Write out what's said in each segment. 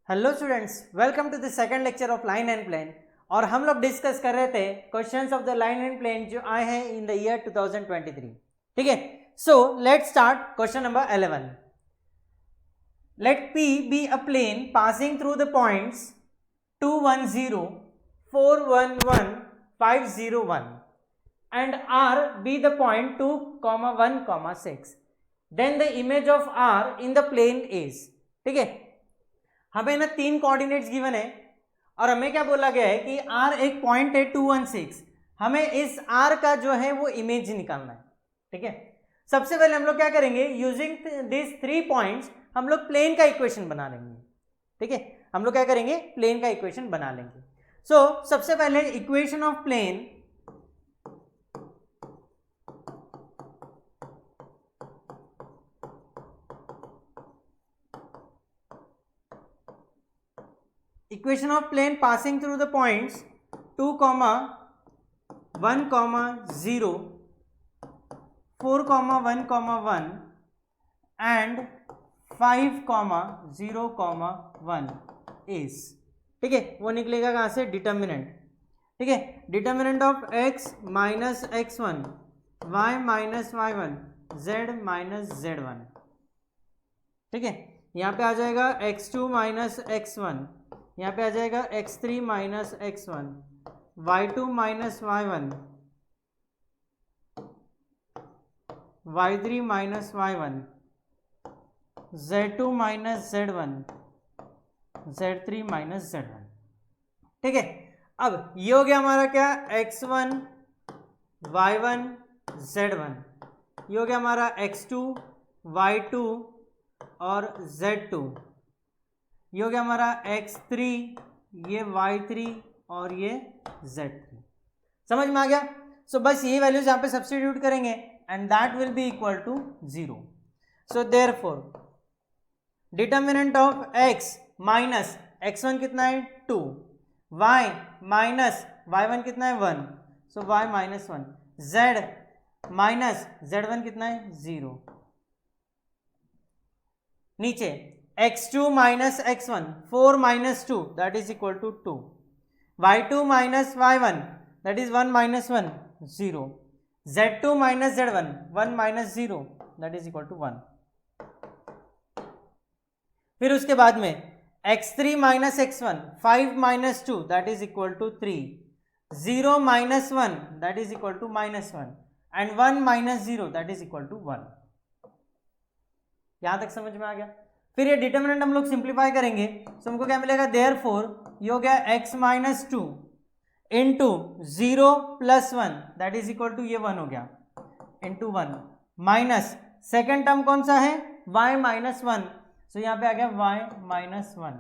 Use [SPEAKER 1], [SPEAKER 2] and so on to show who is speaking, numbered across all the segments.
[SPEAKER 1] Hello students, welcome to the second lecture of line and plane. और हम लोग discuss कर रहे थे questions of the line and plane जो आए हैं इन द ईयर 2023। ठीक है, so let's start question number 11। Let P be a plane passing through the points 210, 411, 501 and R be the point 2, 1, 6. Then the image of R in the plane is। ठीक है, हमें ना तीन coordinates given है और हमें क्या बोला गया है कि R एक पॉइंट है 216। हमें इस R का जो है वो इमेज निकालना है। ठीक है, सबसे पहले हम लोग क्या करेंगे, यूजिंग दिस 3 पॉइंट्स हम लोग प्लेन का इक्वेशन बना लेंगे। ठीक है, हम लोग क्या करेंगे, प्लेन का इक्वेशन बना लेंगे। सो सबसे पहले equation of plane, equation of plane passing through the points 2, 1, 0, 4, 1, 1 and 5, 0, 1 is. ठीक है, वो निकलेगा कहाँ से, डिटर्मिनेंट। ठीक है, determinant of x minus x1, y minus y1, z minus z1। ठीक है, यहाँ पे आ जाएगा x2 माइनस x1, यहाँ पे आ जाएगा x3 minus x1, y2 minus y1, y3 minus y1, z2 minus z1, z3 minus z1। ठीक है, अब ये हो गया हमारा क्या, x1, y1, z1। ये हो गया हमारा x2, y2 और z2। ये हो गया हमारा x3, ये y3 और ये z3। समझ में आ गया। सो बस यही वैल्यूज यहाँ पे सब्स्टिट्यूट करेंगे and that will be equal to 0। So therefore determinant of x minus x1 कितना है 2, y माइनस y1 कितना है 1, so y minus 1, z minus z1 कितना है 0। नीचे x2 minus x1, 4 minus 2 that is equal to 2, y2 minus y1 that is 1 minus 1, 0, z2 minus z1, 1 minus 0 that is equal to 1। फिर उसके बाद में x3 minus x1, 5 minus 2 that is equal to 3, 0 minus 1 that is equal to minus 1 and 1 minus 0 that is equal to 1। यहां तक समझ में आ गया। फिर ये डिटर्मिनेंट हम लोग सिंप्लीफाई करेंगे, तो हमको क्या मिलेगा, देयरफॉर ये हो गया x minus 2 into 0 plus 1 that is equal to ये 1 हो गया, इंटू 1 माइनस सेकेंड टर्म कौन सा है, y माइनस 1, सो यहाँ पे आ गया y minus 1,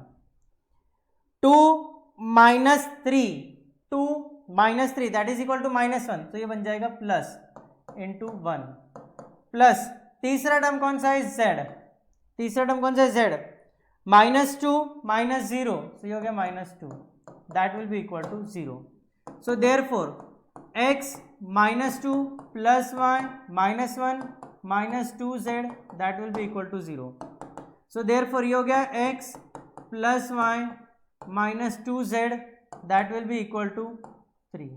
[SPEAKER 1] 2 minus 3, 2 minus 3 that is equal to minus 1, तो ये बन जाएगा प्लस इंटू 1 प्लस तीसरा टर्म कौन सा है z, तीसरा टर्म कौन सा है z, माइनस 2 माइनस 0, तो ये हो गया minus 2 that will be equal to 0। So therefore x minus 2 plus y minus 1 minus 2z that will be equal to 0। So therefore ये हो गया x plus y minus 2z that will be equal to 3।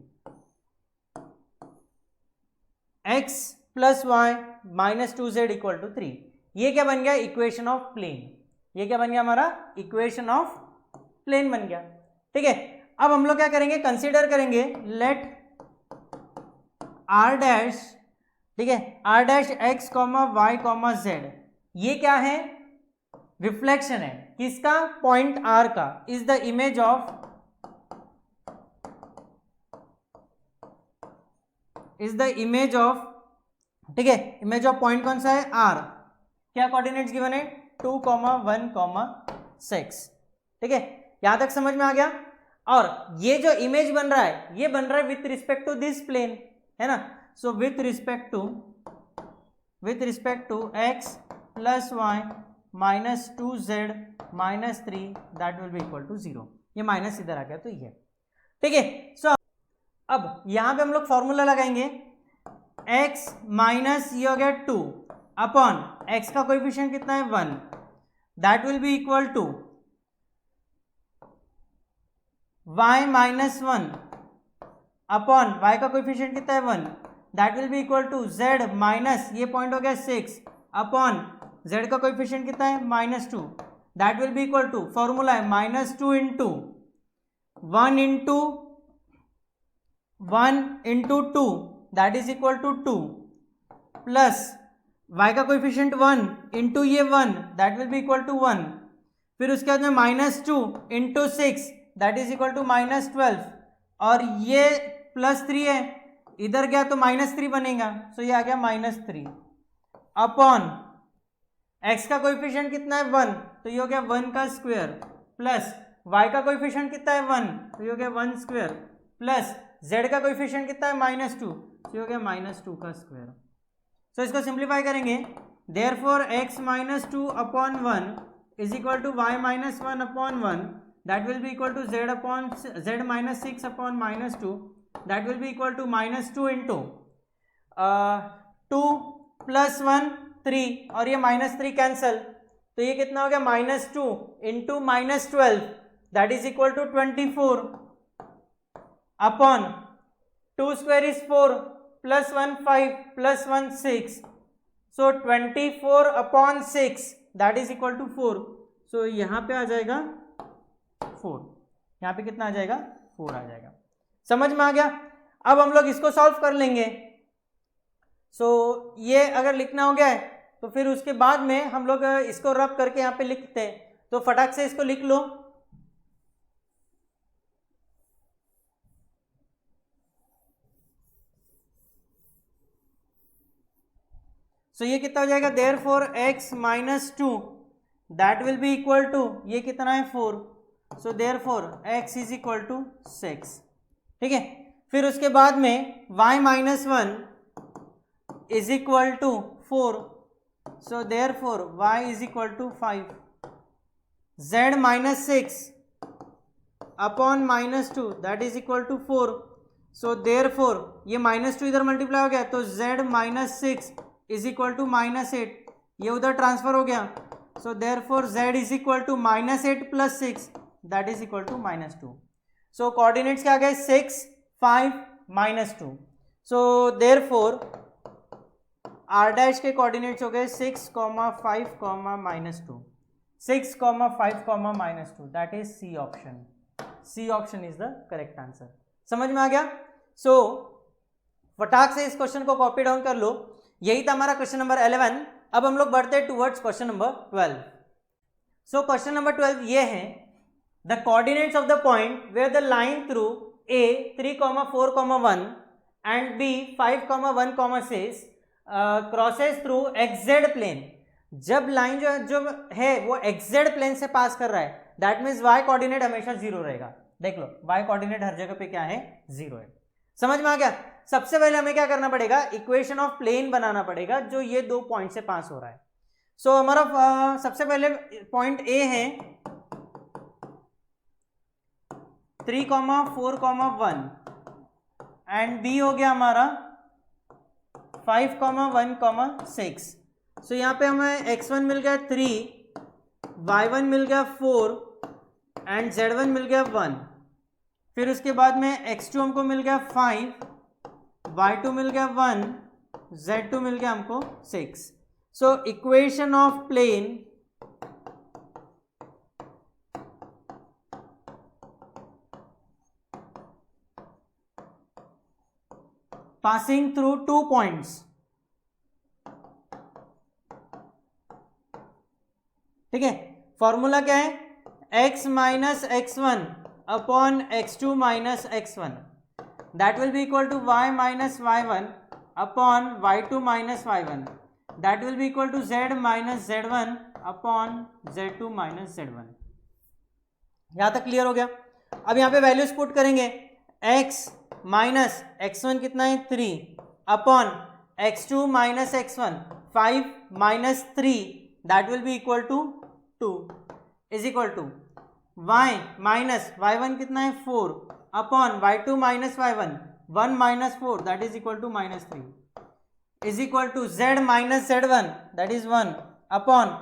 [SPEAKER 1] x plus Y minus 2z equal to 3। ये क्या बन गया, equation of plane. ये क्या बन गया हमारा, इक्वेशन ऑफ प्लेन बन गया। ठीक है, अब हम लोग क्या करेंगे, कंसीडर करेंगे लेट r डैश, ठीक है, r dash x comma Y comma Z, ये क्या है, रिफ्लेक्शन है किसका, पॉइंट r का, is the image of, is the image of, ठीक है, इमेज ऑफ पॉइंट कौन सा है, r। क्या कोऑर्डिनेट्स गिवन है 2, 1, 6। ठीक है, यहां तक समझ में आ गया। और ये जो इमेज बन रहा है, ये बन रहा है with respect to this plane, है ना। So with respect to x plus Y minus 2z minus 3 that will be equal to 0। ये माइनस इधर आ गया तो ये, ठीक है। सो अब यहां पे हम लोग फॉर्मूला लगाएंगे, x माइनस ये हो गया 2 अपॉन x का कोएफिशिएंट कितना है 1, that will be equal to y minus 1 upon y का कोएफिशिएंट कितना है 1, that will be equal to z minus, ये पॉइंट हो गया 6 अपॉन z का कोएफिशिएंट कितना है -2, that will be equal to, formula है -2 into 1 into 2 that is equal to 2 plus y का कोएफिशिएंट 1 इंटू ये 1 that will be equal to 1, फिर उसके बाद में -2 into 6 that is equal to -12, और ये +3 है, इधर गया तो -3 बनेगा, सो ये आ गया -3 अपॉन x का कोएफिशिएंट कितना है 1, तो ये हो गया 1 का स्क्वायर, प्लस y का कोएफिशिएंट कितना है 1, तो ये हो गया 1 स्क्वायर, प्लस z का कोएफिशिएंट कितना है -2, तो ये हो गया -2 का स्क्वायर। सो इसको सिंप्लीफाई करेंगे, therefore x -2 upon 1 is equal to y minus 1 upon 1, that will be equal to z minus 6 upon -2, that will be equal to -2 into 2 plus 1 3, और ये -3 कैंसल, तो ये कितना हो गया -2 into -12 that is equal to 24 upon 2 square is 4 plus 1 5 plus 1 6, so 24 upon 6 that is equal to 4, so यहाँ पे आ जाएगा 4, यहाँ पे कितना आ जाएगा 4 आ जाएगा। समझ में आ गया? अब हम लोग इसको सॉल्व कर लेंगे। सो ये अगर लिखना हो गया है तो फिर उसके बाद में हम लोग इसको रब करके यहाँ पे लिखते हैं, तो फटाक से इसको लिख लो। सो ये कितना हो जाएगा, therefore x -2 that will be equal to, ये कितना है 4, so therefore x is equal to 6, ठीक है। फिर उसके बाद में y minus 1 is equal to 4, so therefore y is equal to 5, z minus 6 upon -2 that is equal to 4, so therefore ये -2 इधर मल्टीप्लाई हो गया, तो z minus 6 is equal to -8, ये उधर ट्रांसफर हो गया, so therefore z is equal to -8 plus 6 that is equal to -2। So coordinates क्या गए 6 5 -2, सो देयरफॉर r डैश के कोऑर्डिनेट्स हो गए 6, 5, -2, 6, 5, -2, that is C option. C option is the correct answer. समझ में आ गया? सो फटाक से इस क्वेश्चन को कॉपी डाउन कर लो। यही था हमारा क्वेश्चन नंबर 11। अब हम लोग बढ़ते हैं towards question number 12। So question number 12 ये है, the coordinates of the point where the line through a 3, 4, 1 and b 5, 1, 6 crosses through xz plane. जब लाइन जो है वो xz प्लेन से पास कर रहा है, दैट मीन्स y कोऑर्डिनेट हमेशा 0 रहेगा। देख लो, y कोऑर्डिनेट हर जगह पे क्या है, 0 है। समझ में आ गया? सबसे पहले हमें क्या करना पड़ेगा, इक्वेशन ऑफ प्लेन बनाना पड़ेगा जो ये दो पॉइंट से पास हो रहा है। सो हमारा सबसे पहले पॉइंट ए है 3, 4, 1 एंड बी हो गया हमारा 5, 1, 6। सो यहाँ पे हमें x1 मिल गया 3, y1 मिल गया 4 एंड z1 मिल गया 1। फिर उसके बाद में x2 हमको मिल गया 5, y2 मिल गया 1, z2 मिल गया हमको 6। So equation of plane passing through 2 points, ठीक है। फॉर्मूला क्या है, x minus x1 upon x2 minus x1 that will be equal to y minus y1 upon y2 minus y1 that will be equal to z minus z1 upon z2 minus z1। यहां तक clear हो गया? अब यहाँ पे values put करेंगे, x minus x1 कितना है 3 upon x2 minus x1 5 minus 3 that will be equal to 2 is equal to y minus y1 कितना है 4 upon y2 minus y1 1 minus 4 that is equal to -3 is equal to z minus z1 that is 1 upon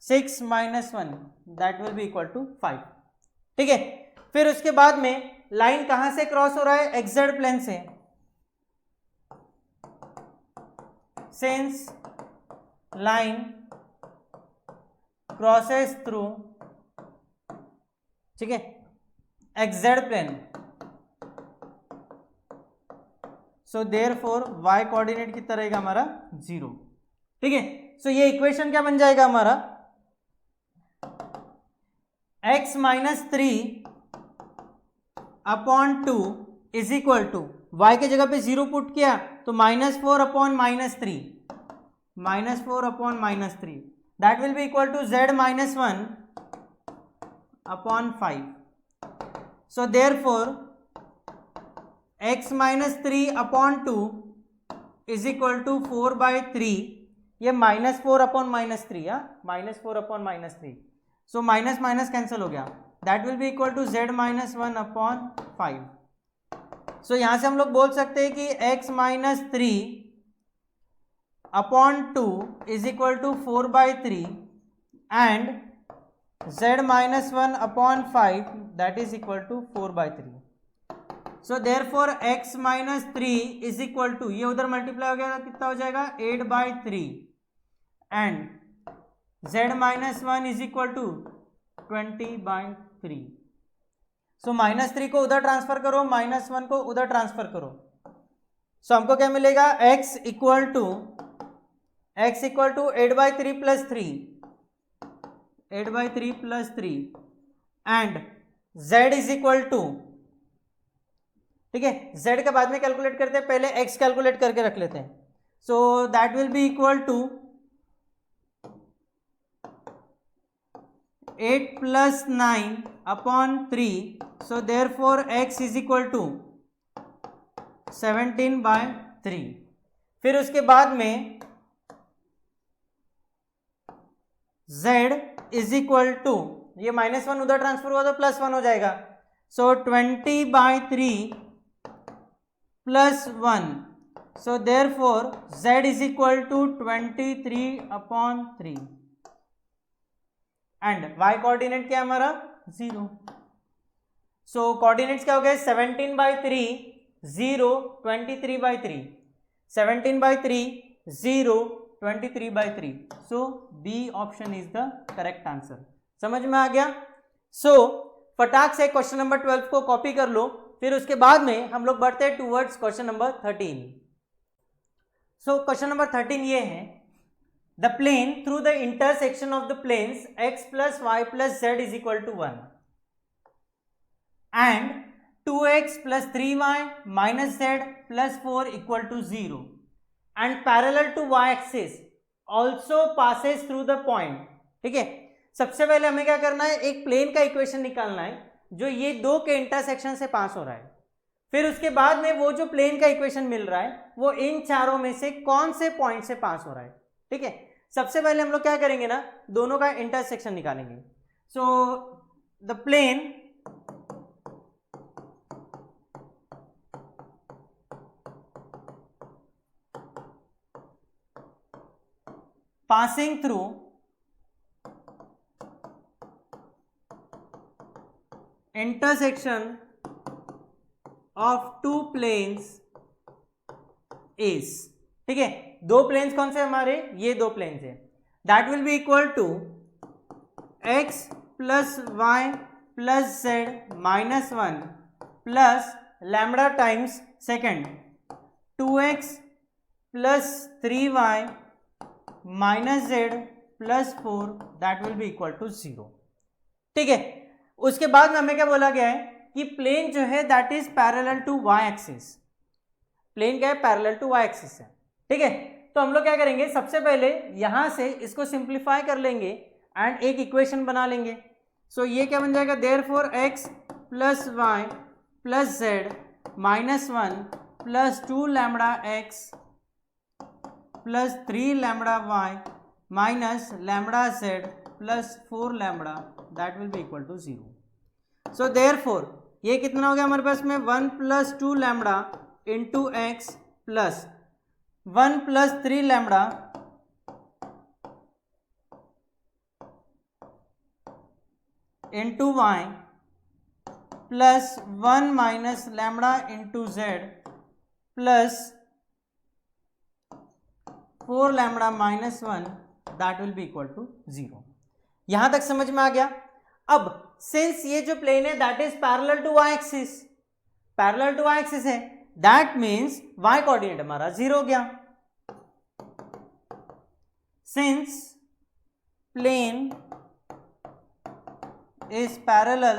[SPEAKER 1] 6 minus 1 that will be equal to 5। ठीक है, फिर उसके बाद में line कहां से क्रॉस हो रहा है, एक्सजेड प्लेन से, सिंस लाइन क्रॉसेस थ्रू, ठीक है, XZ plane, so therefore y coordinate कितना रहेगा हमारा 0, ठीक है। सो ये इक्वेशन क्या बन जाएगा हमारा, x minus 3 upon 2 is equal to, y के जगह पे 0 पुट किया तो -4 upon -3, -4 upon -3, that will be equal to z minus 1 upon 5. So therefore x minus 3 upon 2 is equal to 4/3, ये -4 upon -3, -4 upon -3, so minus minus cancel हो गया, that will be equal to z minus 1 upon 5. सो यहां से हम लोग बोल सकते हैं कि x minus 3 upon 2 is equal to 4/3 and z minus 1 upon 5 that is equal to 4/3. So therefore x minus 3 is equal to, ये उधर मल्टीप्लाई हो गया कितना हो जाएगा 8/3 and z minus 1 is equal to 20/3. So -3 को उधर ट्रांसफर करो, -1 को उधर ट्रांसफर करो, सो हमको क्या मिलेगा, x equal to 8/3 plus 3, 8/3 plus 3 and z is equal to, ठीक है, z के बाद में कैलकुलेट करते हैं, पहले x कैलकुलेट करके रख लेते हैं. So that will be equal to 8 plus 9 upon 3, so therefore x is equal to 17/3. फिर उसके बाद में z इज इक्वल टू, ये -1 उधर ट्रांसफर हुआ तो +1 हो जाएगा, so 20/3 plus 1, so therefore z is equal to 23/3 and y coordinate क्या है हमारा 0. सो कोऑर्डिनेट्स क्या हो गए, 17/3 0 23/3, 17/3 0 23/3. So B option is the correct answer. समझ में आ गया. सो फटाक से क्वेश्चन नंबर 12 को कॉपी कर लो, फिर उसके बाद में हम लोग बढ़ते हैं towards question number 13. So question number 13 ये है, the plane through the intersection of the planes x plus y plus z is equal to 1 and 2x plus 3y minus z plus 4 equal to 0 and parallel to y axis also passes through the point. ठीक है, सबसे पहले हमें क्या करना है, एक plane का इक्वेशन निकालना है जो ये दो के इंटरसेक्शन से पास हो रहा है. फिर उसके बाद में वो जो प्लेन का इक्वेशन मिल रहा है वो इन चारों में से कौन से पॉइंट से पास हो रहा है. ठीक है, सबसे पहले हम लोग क्या करेंगे ना, दोनों का इंटरसेक्शन निकालेंगे. So the plane passing through intersection of two planes is, ठीक है, दो प्लेन्स कौन से हमारे, ये दो प्लेन्स है, that will be equal to x plus y plus z minus 1 plus lambda times second 2x plus 3y minus z plus 4 that will be equal to 0. ठीक है, उसके बाद में हमें क्या बोला गया है कि प्लेन जो है that is parallel to y axis. Plane क्या है, पैरेलल टू वाई एक्सिस है. ठीक है, तो हम लोग क्या करेंगे, सबसे पहले यहां से इसको सिंप्लीफाई कर लेंगे एंड एक इक्वेशन बना लेंगे. सो ये क्या बन जाएगा, therefore x plus y plus z minus 1 plus 2 lambda x plus 3 lambda y minus lambda z plus 4 lambda that will be equal to 0. So therefore ये कितना हो गया हमारे पास में 1 plus 2 lambda into x plus 1 plus 3 lambda into y plus 1 minus lambda into z plus 4 lambda minus 1 that will be equal to 0। यहां तक समझ में आ गया। अब सिंस ये जो प्लेन है that is parallel to y axis, parallel to y axis है, दैट मीन्स वाई कोऑर्डिनेट हमारा 0 हो गया। Since plane is parallel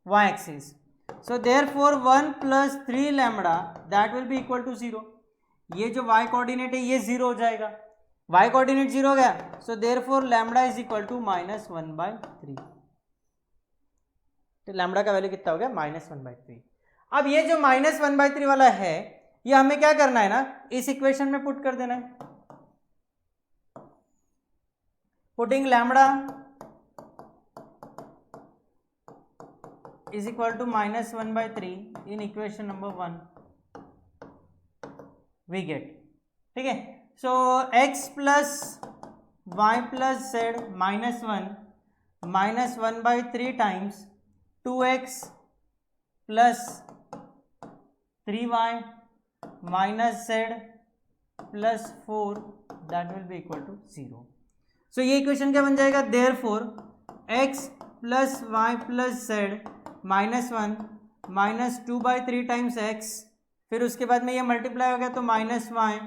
[SPEAKER 1] y axis, so therefore 1 plus 3 lambda that will be equal to 0। ये जो y coordinate है ये 0 हो जाएगा, y कोऑर्डिनेट 0 हो गया, so therefore lambda is equal to -1/3। तो लैम्बडा का वैल्यू कितना हो गया -1/3। अब ये जो -1/3 वाला है ये हमें क्या करना है ना, इस इक्वेशन में पुट कर देना है। Putting lambda is equal to -1/3 in equation number 1 we get, ठीक है। so x plus y plus z -1 -1/3 times 2x plus 3y minus z plus 4 that will be equal to 0। so ये equation क्या बन जाएगा, therefore x plus y plus z -1 -2/3 times x, फिर उसके बाद में ये मल्टीप्लाई हो गया तो -y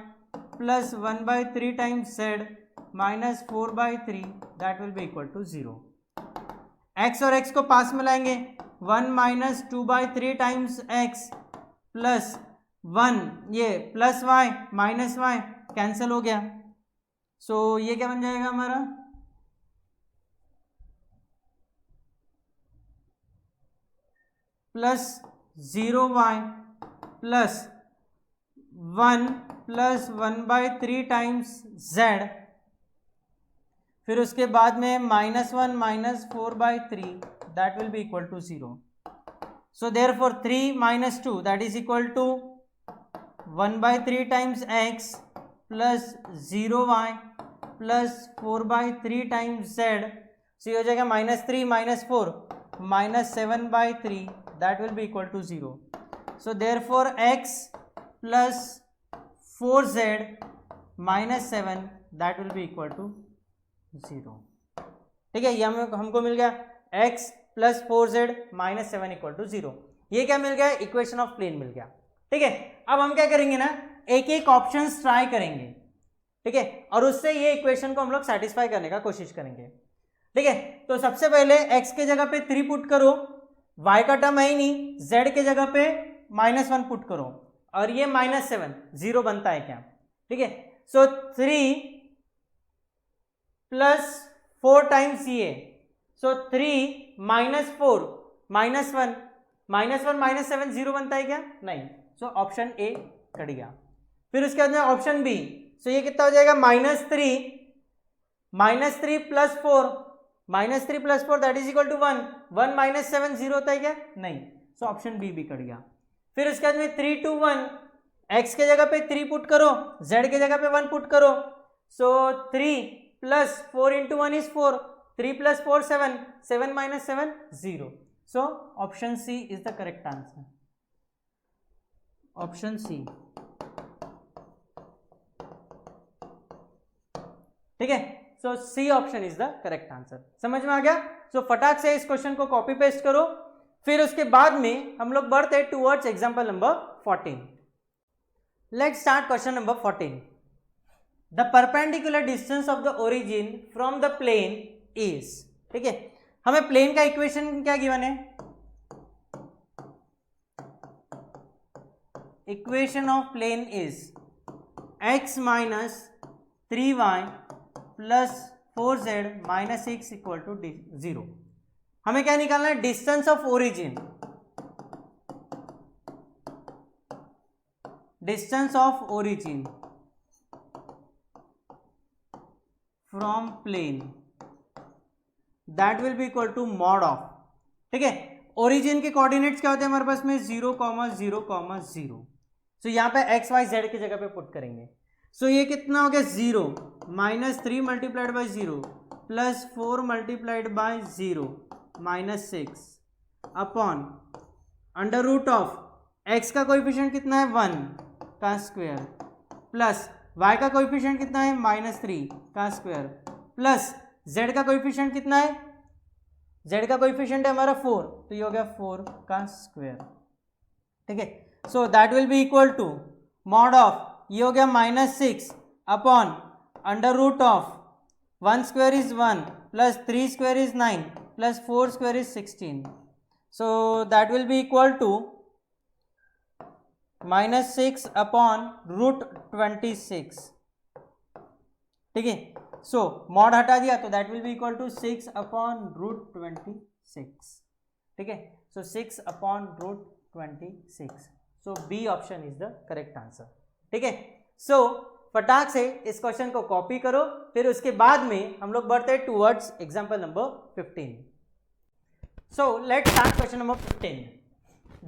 [SPEAKER 1] plus 1/3 times z -4/3 that will be equal to 0। x और x को पास में लाएंगे, 1 -2/3 टाइम्स x प्लस 1 ये plus y minus y cancel हो गया, सो ये क्या बन जाएगा हमारा plus 0y plus 1 plus 1/3 times z, फिर उसके बाद में -1 -4/3 that will be equal to 0। So therefore 3 - 2 that is equal to 1/3 times x plus 0y plus 4/3 times z, so ये हो जाएगा -3 - 4 -7/3 that will be equal to 0। So therefore x plus 4z -7 that will be equal to 0। ठीक है, ये हमको मिल गया x plus 4z -7 equal to 0। ये क्या मिल गया, इक्वेशन ऑफ प्लेन मिल गया। ठीक है, अब हम क्या करेंगे ना, एक एक ऑप्शन ट्राई करेंगे, ठीक है, और उससे ये इक्वेशन को हम लोग सेटिस्फाई करने का कोशिश करेंगे। ठीक है, तो सबसे पहले x के जगह पे 3 पुट करो, y का टर्म है ही नहीं, z के जगह पे -1 पुट करो, और ये -7 0 बनता है क्या। ठीक है, सो 3 प्लस 4 टाइम्स ये, सो 3 -4 -1 -7 0 बनता है क्या, नहीं, सो ऑप्शन ए कट गया। फिर उसके बाद में ऑप्शन बी, सो ये कितना हो जाएगा -3 plus 4 -3 plus 4 that is equal to 1 -7 0 होता है क्या, नहीं, सो ऑप्शन बी भी कट गया। फिर उसके बाद में 3 2 1, x के जगह पे 3 पुट करो, z के जगह पे 1 पुट करो, so 3 plus 4 into 1 is 4, 3 plus 4 7, 7 - 7 0, so option C is the correct answer, option C. ठीक है, so C option is the correct answer. समझ में आ गया, सो फटाक से इस क्वेश्चन को कॉपी पेस्ट करो। फिर उसके बाद में हम लोग बढ़ते towards example number 14। Let's start question number 14। The perpendicular distance of the origin from the plane is, ठीक है, हमें प्लेन का इक्वेशन क्या गिवन है, equation of plane is x minus 3y plus 4z minus 6 equal to 0। हमें क्या निकालना है, distance of origin, distance of origin from plane that will be equal to mod of. ठीक है, ओरिजिन के कोऑर्डिनेट्स क्या होते हैं हमारे पास में 0, 0, 0। सो यहां पे x y z की जगह पे पुट करेंगे, सो ये कितना हो गया 0 -3 multiplied by 0 plus 4 multiplied by 0 minus 6 upon under root of x का कोएफिशिएंट कितना है 1 का स्क्वायर प्लस वाई का कोएफिशिएंट कितना है -3 का स्क्वायर प्लस जेड का कोएफिशिएंट कितना है, जेड का कोएफिशिएंट है हमारा 4, तो ये हो गया 4 का स्क्वायर। ठीक है, so that will be equal to mod of ये हो गया -6 upon under root of 1 square is 1 plus 3 square is 9 plus 4 square is 16, so that will be equal to -6 upon root 26। ठीक है, सो मॉड हटा दिया तो that will be equal to 6 upon root 26। ठीक है, so 6 upon root 26, so B option is the correct answer. ठीक है, सो फटाक से इस क्वेश्चन को कॉपी करो, फिर उसके बाद में हम लोग बढ़ते हैं towards example number 15। So let's start question number 15.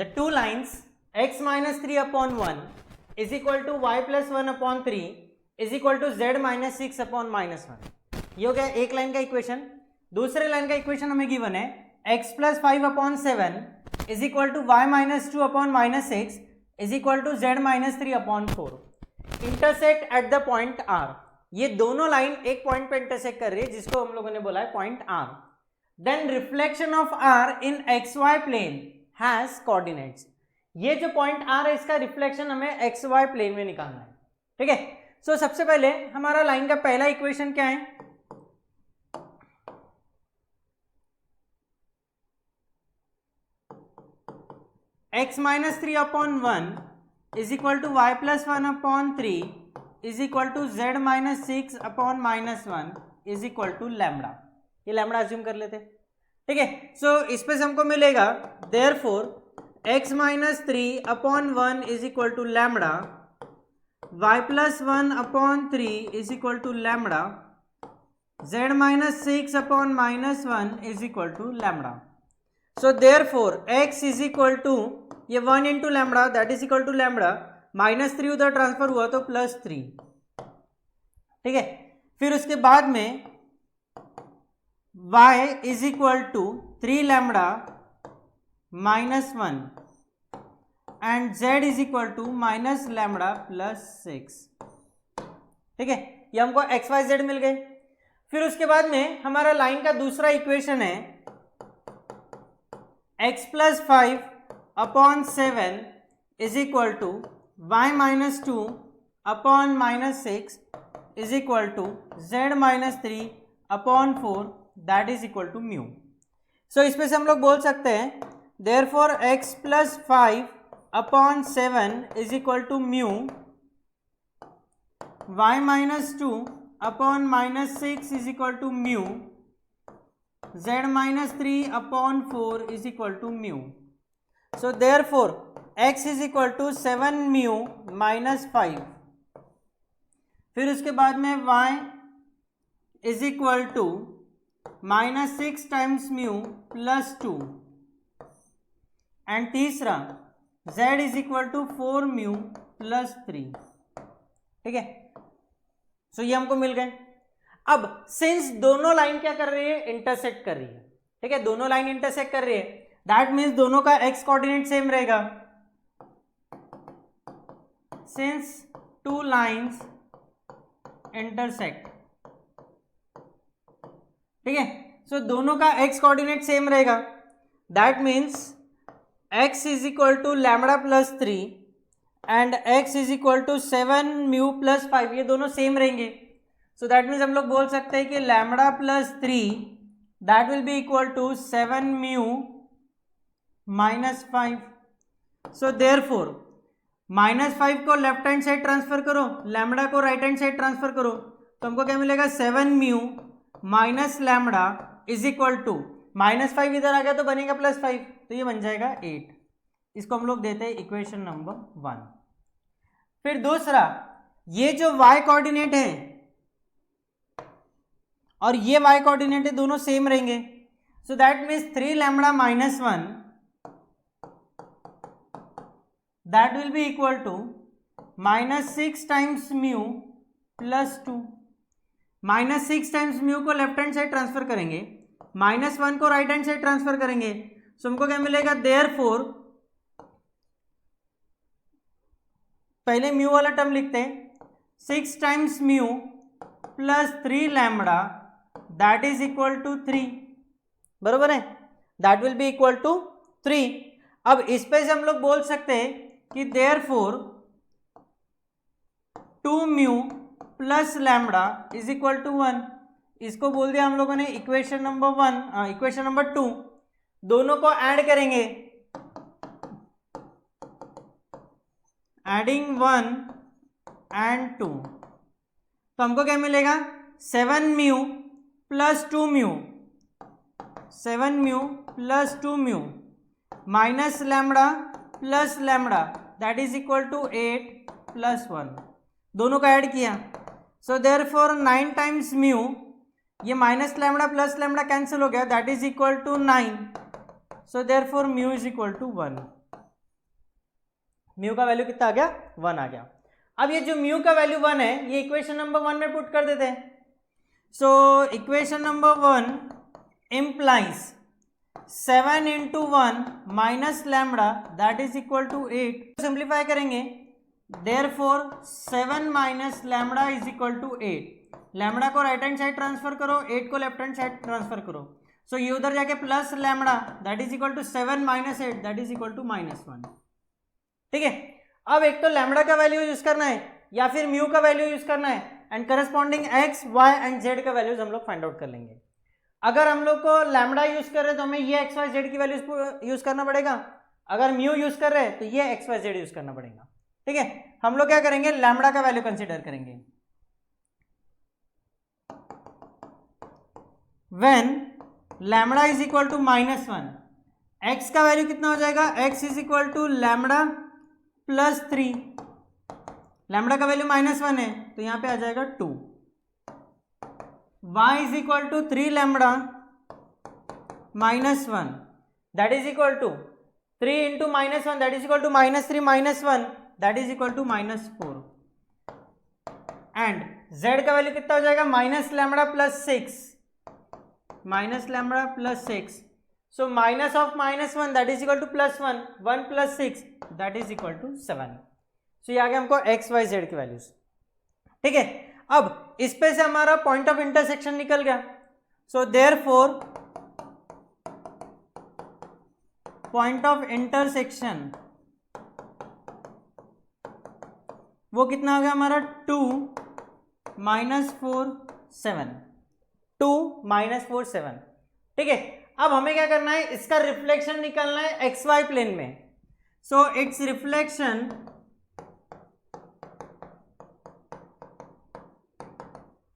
[SPEAKER 1] The two lines x minus 3 upon 1 is equal to y plus 1 upon 3 is equal to z minus 6 upon minus 1। ये हो गया एक लाइन का इक्वेशन। दूसरे लाइन का इक्वेशन हमें given है x plus 5 upon 7 is equal to y minus 2 upon minus 6 is equal to z minus 3 upon 4। Intersect at the point r। ये दोनों लाइन एक पॉइंट पे इंटरसेक्ट कर रही है जिसको हम लोगों ने बोला है point r। Then reflection of r in xy plane has coordinates। ये जो पॉइंट r है इसका रिफ्लेक्शन हमें xy प्लेन में निकालना है। ठीक है, सो सबसे पहले हमारा लाइन का पहला इक्वेशन क्या है, x minus 3 upon 1 is equal to y plus 1 upon 3 is equal to z minus 6 upon minus 1 is equal to lambda. ये लैम्बडा अज्यूम कर लेते। ठीक है, सो इस पे से हमको मिलेगा therefore x minus 3 upon 1 is equal to lambda, y plus 1 upon 3 is equal to lambda, z minus 6 upon minus 1 is equal to lambda. So therefore x is equal to ये 1 into lambda that is equal to lambda, -3 उधर transfer हुआ तो +3। ठीक है, फिर उसके बाद में y is equal to 3 lambda minus 1 and z is equal to minus lambda plus 6। ठीक है, ये हमको एक्स वाई जेड मिल गए। फिर उसके बाद में हमारा लाइन का दूसरा इक्वेशन है x plus 5 upon 7 is equal to y minus 2 upon minus 6 is equal to z minus 3 upon 4 that is equal to mu. So इसमें से हम लोग बोल सकते हैं therefore x plus 5 upon 7 is equal to mu, y minus 2 upon minus 6 is equal to mu, z minus 3 upon 4 is equal to mu. So therefore x is equal to 7 mu minus 5। फिर उसके बाद में y is equal to -6 times mu plus 2 and तीसरा z is equal to 4 mu plus 3। ठीक है, सो ये हमको मिल गए। अब सिंस दोनों लाइन क्या कर रही है, इंटरसेक्ट कर रही है। ठीक है, दोनों लाइन इंटरसेक्ट कर रही है दैट मीन्स दोनों का x कोऑर्डिनेट सेम रहेगा। सिंस टू लाइन्स इंटरसेक्ट, ठीक है, सो दोनों का x कोऑर्डिनेट सेम रहेगा that means x is equal to lambda plus 3 and x is equal to 7 mu plus 5, ये दोनों सेम रहेंगे। सो दैट मीन्स हम लोग बोल सकते हैं कि lambda plus 3 that will be equal to 7 mu minus 5। So therefore -5 को लेफ्ट हैंड साइड ट्रांसफर करो, लैम्बडा को राइट हैंड साइड ट्रांसफर करो, तो हमको क्या मिलेगा 7 mu minus lambda is equal to -5 इधर आ गया तो बनेगा +5, तो ये बन जाएगा 8। इसको हम लोग देते हैं इक्वेशन नंबर 1। फिर दूसरा, ये जो y कोऑर्डिनेट है और ये y कोऑर्डिनेट है दोनों सेम रहेंगे। So that means 3 lambda minus 1 that will be equal to -6 times mu plus 2 -6 times mu को लेफ्ट हैंड साइड ट्रांसफर करेंगे, -1 को राइट हैंड साइड ट्रांसफर करेंगे, सो हमको क्या मिलेगा, देयरफॉर पहले म्यू वाला टर्म लिखते हैं, 6 times mu plus 3 lambda that is equal to 3, बरोबर है, that will be equal to 3। अब इस पे से हम लोग बोल सकते हैं कि therefore 2 mu plus lambda is equal to 1। इसको बोल दिया हम लोगों ने इक्वेशन नंबर 1, इक्वेशन नंबर 2। दोनों को ऐड करेंगे, एडिंग 1 एंड 2, तो हमको क्या मिलेगा, 7 mu plus 2 mu, 7 mu plus 2 mu minus lambda plus lambda that is equal to 8 plus 1, दोनों का ऐड किया, सो देयरफॉर 9 टाइम्स म्यू, ये minus lambda plus lambda cancel हो गया, that is equal to 9, so therefore mu is equal to 1। Mu का value कितना आ गया, 1 आ गया। अब ये जो म्यू का वैल्यू 1 है, ये इक्वेशन नंबर 1 में पुट कर देते हैं, so equation number 1 implies 7 into 1 minus lambda that is equal to 8, simplify करेंगे, therefore 7 minus lambda is equal to 8, lambda को राइट हैंड साइड ट्रांसफर करो, 8 को लेफ्ट हैंड साइड ट्रांसफर करो, सो ये उधर जाके plus lambda that is equal to 7 minus 8 that is equal to -1, ठीक है। अब एक तो लैम्बडा का वैल्यू यूज करना है या फिर म्यू का वैल्यू यूज करना है, and corresponding x y and z का वैल्यूज हम लोग फाइंड आउट कर लेंगे। अगर हम लोग को लैम्बडा यूज कर रहे हैं तो हमें ये एक्स वाई जेड की वैल्यूज यूज करना पड़ेगा, अगर म्यू यूज कर रहे हैं तो ये एक्स वाई जेड यूज करना पड़ेगा, ठीक है। हम लोग क्या करेंगे, लैम्बडा का वैल्यू कंसीडर करेंगे, when lambda is equal to -1, x का वैल्यू कितना हो जाएगा, x is equal to lambda plus 3, lambda का वैल्यू -1 है तो यहां पे आ जाएगा 2, y is equal to 3 lambda -1 that is equal to 3 into -1 that is equal to -3 -1 that is equal to -4, and z का वैल्यू कितना हो जाएगा, minus lambda plus 6, minus lambda plus 6, so minus of -1 that is equal to +1, 1 plus 6 that is equal to 7, so ये आ गया हमको x y z की values, ठीक है। अब इस पे से हमारा पॉइंट ऑफ इंटरसेक्शन निकल गया, so therefore point of intersection वो कितना आ गया हमारा, 2 -4 7, 2 -4 7, ठीक है। अब हमें क्या करना है, इसका रिफ्लेक्शन निकालना है एक्स वाई प्लेन में, so it's reflection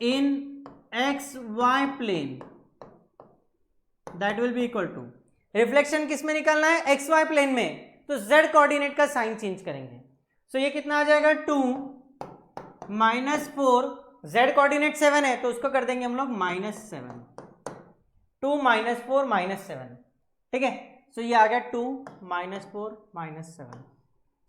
[SPEAKER 1] in x y plane that will be equal to, reflection किस में निकालना है, एक्स वाई प्लेन में, तो z कोऑर्डिनेट का साइन चेंज करेंगे, सो ये कितना आ जाएगा, 2 -4, z कोऑर्डिनेट 7 है तो उसको कर देंगे हम लोग -7, 2 -4 -7, ठीक है। सो ये आ गया 2 -4 -7,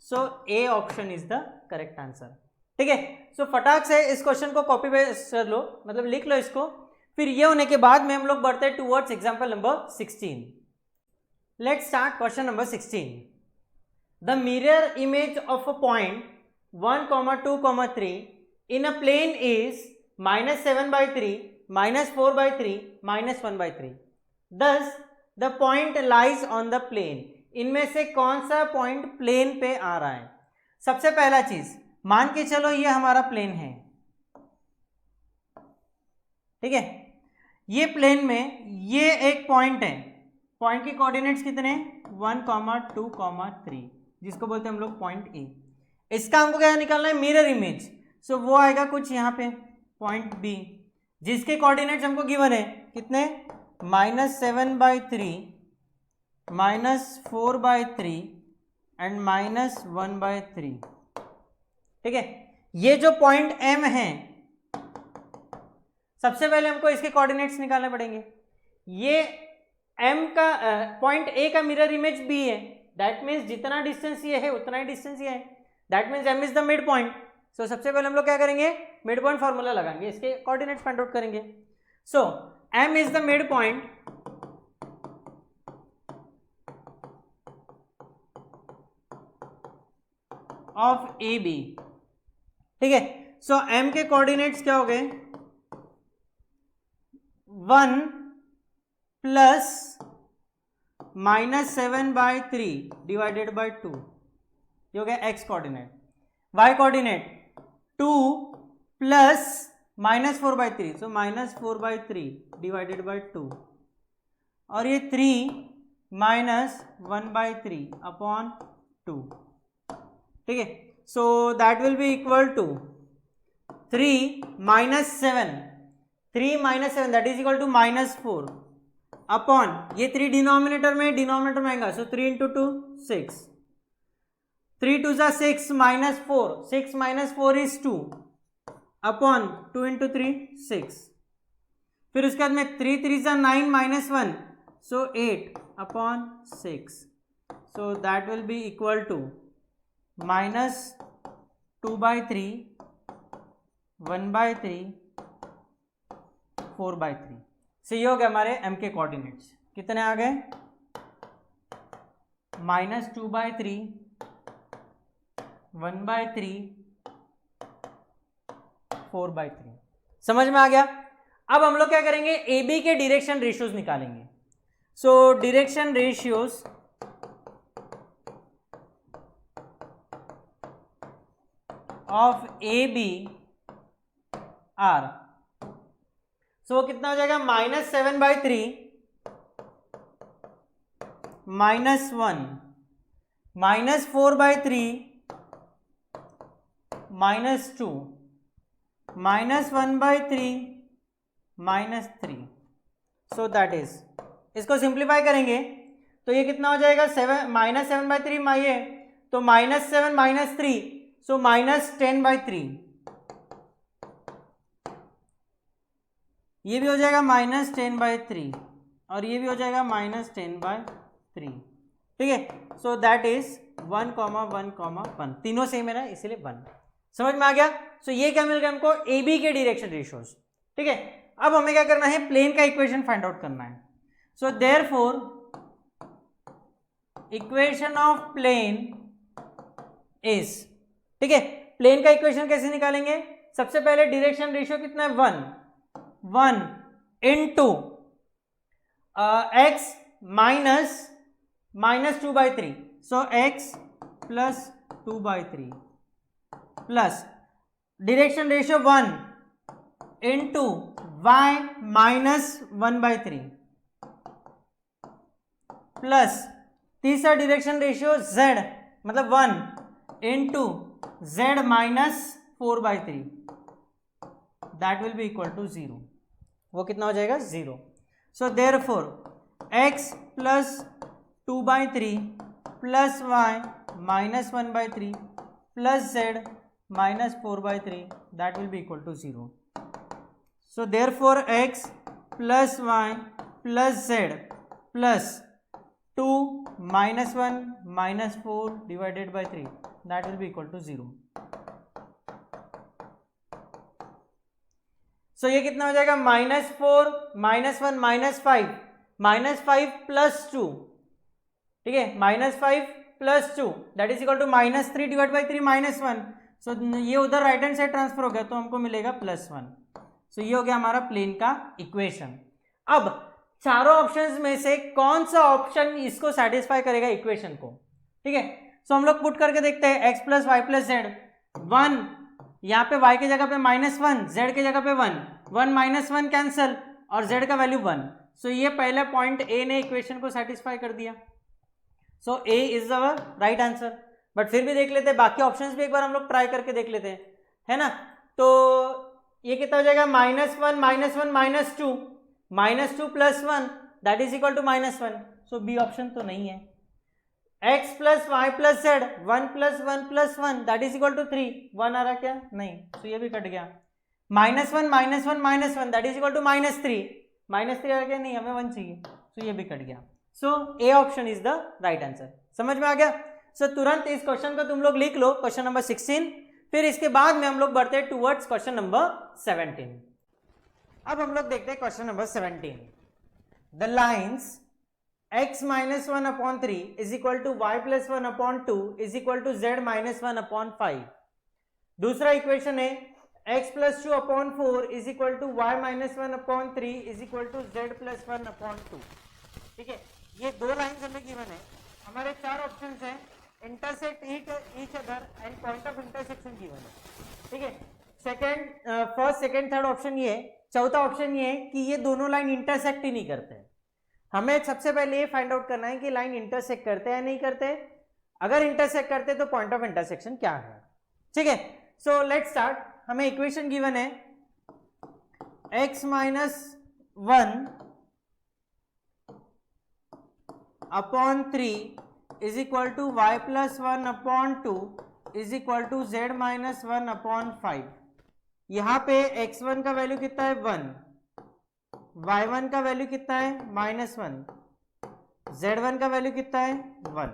[SPEAKER 1] so A option is the correct answer, ठीक है। सो फटाक से इस क्वेश्चन को कॉपी पेस्ट कर लो, मतलब लिख लो इसको, फिर ये होने के बाद में हम लोग बढ़ते हैं towards example number 16। Let's start question number 16। The mirror image of a point 1, 2, 3 in a plane is -7/3, -4/3, -1/3, thus the point lies on the plane, इनमें से कौन सा पॉइंट प्लेन पे आ रहा है। सबसे पहला चीज मान के चलो ये हमारा प्लेन है, ठीक है, ये प्लेन में ये एक पॉइंट है, पॉइंट की कोऑर्डिनेट्स कितने, 1, 2, 3, जिसको बोलते हैं हम लोग पॉइंट ए। इसका हमको क्या निकालना है, मिरर इमेज, सो वो आएगा कुछ यहाँ पे पॉइंट बी, जिसके कोऑर्डिनेट्स हमको गिवन है कितने, -7/3, -4/3 एंड -1/3, ठीक है। ये जो पॉइंट M है, सबसे पहले हमको इसके कोऑर्डिनेट्स निकालने पड़ेंगे। ये M का पॉइंट A का मिरर इमेज B है, दैट मीन्स जितना डिस्टेंस ये है उतना ही डिस्टेंस ये है, that means M is the mid point, so सबसे पहले हम लोग क्या करेंगे, मिड पॉइंट फॉर्मूला लगाएंगे, इसके कोऑर्डिनेट्स फाइंड आउट करेंगे. So m is the mid point of A B. ठीक है, सो m के कोऑर्डिनेट्स क्या हो गए, 1 प्लस -7/3 डिवाइडेड बाई 2, ये हो गया x coordinate. y coordinate 2 plus -4/3, so -4/3 divided by 2, और ये 3 -1/3 अपॉन 2. ठीक है, so that will be equal to 3 - 7 that is equal to -4 upon ये 3 डिनोमिनेटर में आएगा, सो 3 × 2 6, 3 2 = 6 -4, 6 -4 इज 2 अपॉन 2 × 3 6. फिर उसके बाद में 3 3 = 9 -1, so 8 upon 6, so that will be equal to -2/3, 1/3, 4/3. से ये हो गया हमारे m के कोऑर्डिनेट्स. कितने आ गए, -2/3, 1/3, 4/3. समझ में आ गया. अब हम लोग क्या करेंगे, ए बी के डायरेक्शन रेशियोज निकालेंगे. So direction ratios of A B are. So कितना हो जाएगा, -7/3, -1, -4/3, -2, -1/3, -3. सो दैट इज, इसको सिंप्लीफाई करेंगे तो ये कितना हो जाएगा, -7/3 ये तो -7 - 3, सो -10/3. ये भी हो जाएगा -10/3 और ये भी हो जाएगा -10/3. ठीक है, सो दैट इज 1, 1, 1, तीनों सेम है ना, इसलिए 1. समझ में आ गया. सो ये क्या मिल गया हमको, ए बी के डायरेक्शन रेशियोज. ठीक है, अब हमें क्या करना है, प्लेन का इक्वेशन फाइंड आउट करना है. So therefore equation of plane is, ठीक है, प्लेन का इक्वेशन कैसे निकालेंगे, सबसे पहले डायरेक्शन रेशियो कितना है, 1 into x -2/3, so x plus 2/3 plus direction ratio 1 into y -1/3 plus तीसरा डायरेक्शन रेशियो z मतलब 1 into z -4/3, that will be equal to 0. वो कितना हो जाएगा, 0. So therefore x plus 2/3 plus y -1/3 plus z -4/3, that will be equal to 0. So therefore x plus y plus z plus 2 -1 -4 divided by 3, that will be equal to 0. So ये कितना हो जाएगा, -4 -1 -5 plus 2. ठीक है, -5 plus 2 that is equal to -3 divide by 3 -1. So ये उधर right hand side transfer हो गया तो हमको मिलेगा +1. सो ये हो गया हमारा प्लेन का इक्वेशन. अब चारों ऑप्शंस में से कौन सा ऑप्शन इसको सेटिस्फाई करेगा इक्वेशन को. ठीक है, सो हम लोग पुट करके देखते हैं, x plus y plus z, 1 यहाँ पे y की जगह पे -1, z की जगह पे 1 -1 कैंसिल और z का वैल्यू 1. सो ये पहला पॉइंट a ने इक्वेशन को सेटिस्फाई कर दिया. सो a is our right answer. But फिर भी देख लेते हैं बाकी ऑप्शंस भी एक बार हम लोग ट्राई करके देख लेते हैं, है ना. तो ये कितना हो जाएगा, -1 -2 -2 plus 1 that is equal to -1. So B option तो नहीं है. x plus y plus z, 1 plus 1 plus 1 that is equal to 3. 1 आ रहा क्या, नहीं. सो ये भी कट गया. -1 -1 दैट इज इक्वल टू -3 आ रहा क्या, नहीं, हमें 1 चाहिए. सो ये भी कट गया. So A option is the right answer. समझ में आ गया. सो तुरंत इस क्वेश्चन को तुम लोग लिख लो, क्वेश्चन नंबर 16. फिर इसके बाद में हम लोग बढ़ते हैं टूवर्ड्स क्वेश्चन नंबर 17। अब हम लोग देखते हैं question number 17। The lines x minus 1/3 is equal to y plus 1/2 is equal to z minus 1/5। दूसरा इक्वेशन है x plus 2/4 is equal to y minus 1/3 is equal to z plus 1/2। ठीक है, ये दो लाइन्स हमें गिवन है, हमारे चार ऑप्शंस हैं, intersect each other and point of intersection given है। ठीक है, फर्स्ट सेकंड थर्ड ऑप्शन ये है। चौथा ऑप्शन ये है कि ये दोनों लाइन इंटरसेक्ट ही नहीं करते। हमें सबसे पहले ये फाइंड आउट करना है कि लाइन इंटरसेक्ट करते हैं या नहीं करते। अगर इंटरसेक्ट करते तो पॉइंट ऑफ इंटरसेक्शन क्या है। ठीक है, सो लेट्स स्टार्ट। हमें इक्वेशन गिवन है x minus 1/3 is equal to y plus 1/2 is equal to z minus 1/5। यहाँ पे x1 का वैल्यू कितना है 1, y1 का वैल्यू कितना है -1, z1 का वैल्यू कितना है 1।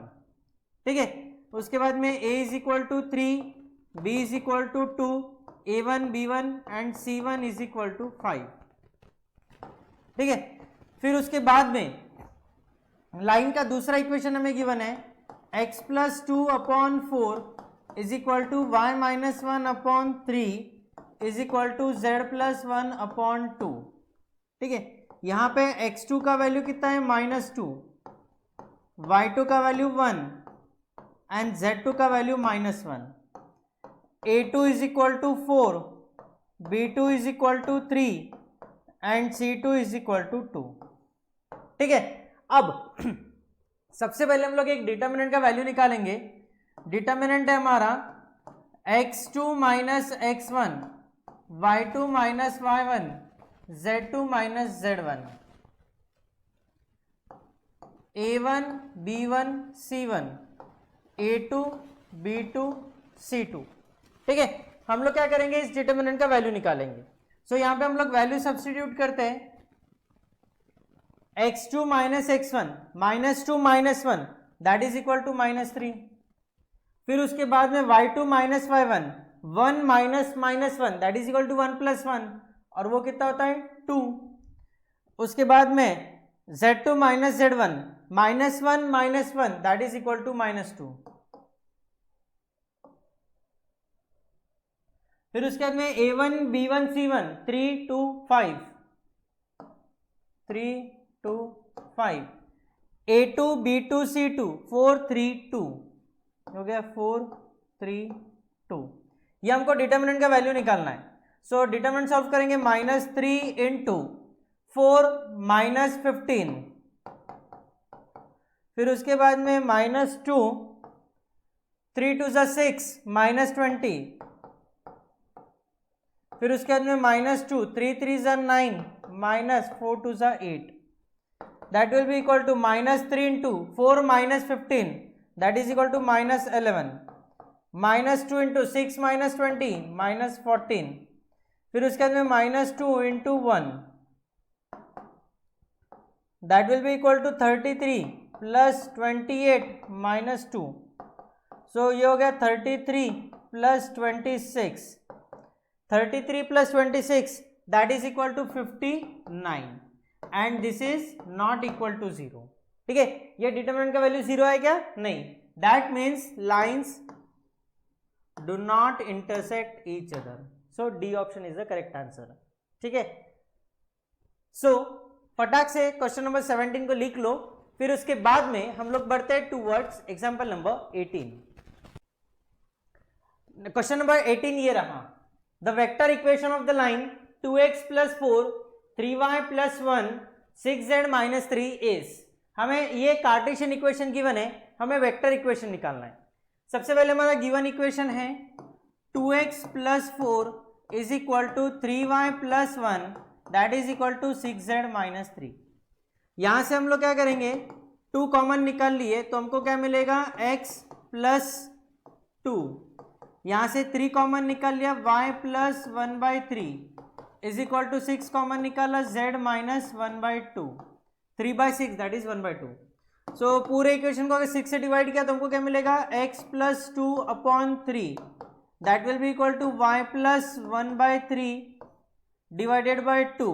[SPEAKER 1] ठीक है, उसके बाद में a is equal to 3, b is equal to 2, a1 b1 and c1 is equal to 5। ठीक है, फिर उसके बाद में लाइन का दूसरा इक्वेशन हमें गिवन है x plus 2/4 is equal to y minus 1/3 is equal to z plus 1/2। ठीक है, यहाँ पे x2 का वैल्यू कितना है -2, y2 का वैल्यू 1 एंड z2 का value -1। a2 is equal to 4, b2 is equal to 3 and c2 is equal to 2। ठीक है, अब सबसे पहले हम लोग एक डिटर्मिनेंट का वैल्यू निकालेंगे। डिटर्मिनेंट है हमारा x2 minus x1, y2 minus y1, z2 minus z1, a1 b1 c1, a2 b2 c2। ठीक है, हम लोग क्या करेंगे, इस डिटर्मिनेंट का वैल्यू निकालेंगे। सो यहाँ पे हम लोग वैल्यू सब्स्टिट्यूट करते हैं। x2 minus x1 -2 -1 that is equal to -3। फिर उसके बाद में y2 minus y1 1 minus -1 that is equal to 1 + 1 और वो कितना होता है 2। उसके बाद में z2 minus z1 -1 -1 that is equal to -2। फिर उसके बाद में a1 b1 c1 3 2 5 3 2 5, a2 b2 c2 4 3 2 हो गया 4 3 2। ये हमको डिटर्मिनेंट का वैल्यू निकालना है। सो डिटर्मिनेंट सॉल्व करेंगे -3 इंटू 4 -15, फिर उसके बाद में -2 3 2 = 6 -20, फिर उसके बाद में -2 3 3 = 9 -4 2 = 8। That will be equal to -3 into 4 -15 that is equal to -11, -2 into 6 -20 -14, फिर उसके बाद में -2 into 1 that will be equal to 33 plus 28 -2। So ये हो गया 33 plus 26, 33 plus 26 that is equal to 59 and this is not equal to 0। ठीक है, ये डिटर्मिनेंट का वैल्यू 0 है क्या, नहीं। That means lines do not intersect each other. So D option is the correct answer. ठीक है, सो फटाक से क्वेश्चन नंबर 17 को लिख लो। फिर उसके बाद में हम लोग बढ़ते हैं towards example number 18। Question number 18 ये रहा, the vector equation of the line 2x + 4 3y + 1 6z - 3 is. हमें ये कार्टेशियन इक्वेशन गिवन है, हमें वेक्टर इक्वेशन निकालना है। सबसे पहले हमारा गिवन इक्वेशन है 2x + 4 is equal to 3y + 1 that is equal to 6z - 3। यहां से हम लोग क्या करेंगे, 2 कॉमन निकाल लिए तो हमको क्या मिलेगा x + 2, यहां से 3 कॉमन निकाल लिया y + 1/3 is equal to 6 common निकाला z - 1/2, 3/6 दैट इज 1/2। सो पूरे इक्वेशन को अगर 6 से डिवाइड किया तो हमको क्या मिलेगा, x + 2/3 that will be equal to y plus 1/3 divided by 2,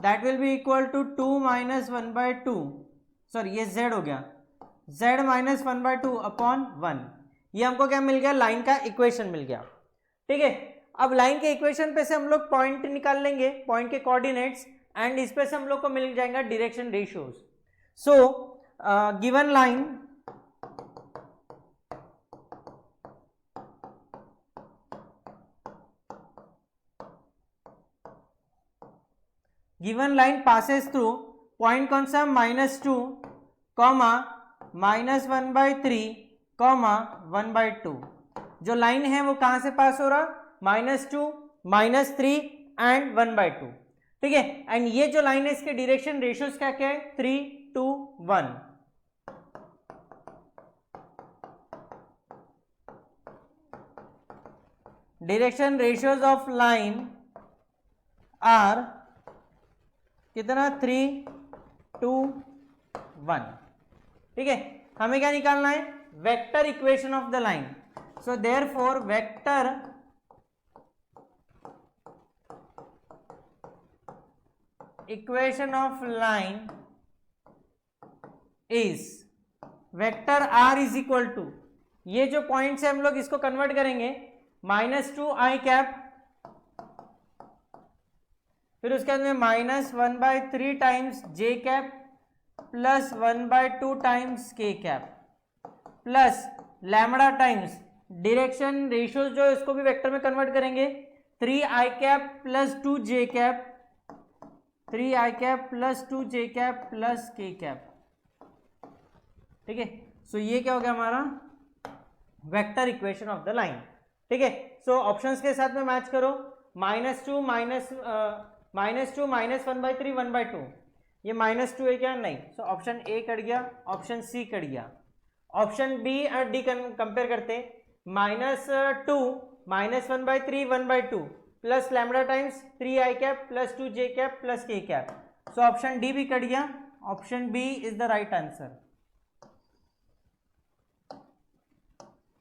[SPEAKER 1] that will be equal to 2 minus 1/2, sorry ये z हो गया, z माइनस 1/2 अपॉन 1। ये हमको क्या मिल गया, लाइन का इक्वेशन मिल गया। ठीक है, अब लाइन के इक्वेशन पे से हम लोग पॉइंट निकाल लेंगे, पॉइंट के कोऑर्डिनेट्स, एंड इस पे से हम लोग को मिल जाएगा direction ratios. So given line passes through point कौन सा, -2, -1/3, -1/2। जो लाइन है वो कहां से पास हो रहा, -2, -3 एंड 1/2। ठीक है, एंड ये जो लाइन है इसके डायरेक्शन रेशियोज क्या क्या है, 3, 2, 1। Direction ratios of line are कितना, 3, 2, 1। ठीक है, हमें क्या निकालना है, vector equation of the line. So therefore vector equation of line is vector r is equal to, ये जो पॉइंट्स है हम लोग इसको कन्वर्ट करेंगे, -2i कैप, फिर उसके बाद में -1/3 times j cap plus 1/2 times k cap plus lambda times direction ratios जो इसको भी वेक्टर में कन्वर्ट करेंगे, 3i cap plus 2j cap, 3i cap plus 2j cap plus k cap. ठीक है, सो ये क्या हो गया हमारा vector equation of the line. ठीक है, सो ऑप्शंस के साथ में मैच करो, -2 -1/3 1/2, ये -2 है क्या, नहीं, सो ऑप्शन ए कट गया, ऑप्शन सी कट गया। ऑप्शन बी और डी कंपेयर करते, -2 -1/3 1/2 plus lambda times 3i cap plus 2j cap plus k cap, so option D भी कट गया, option B is the right answer,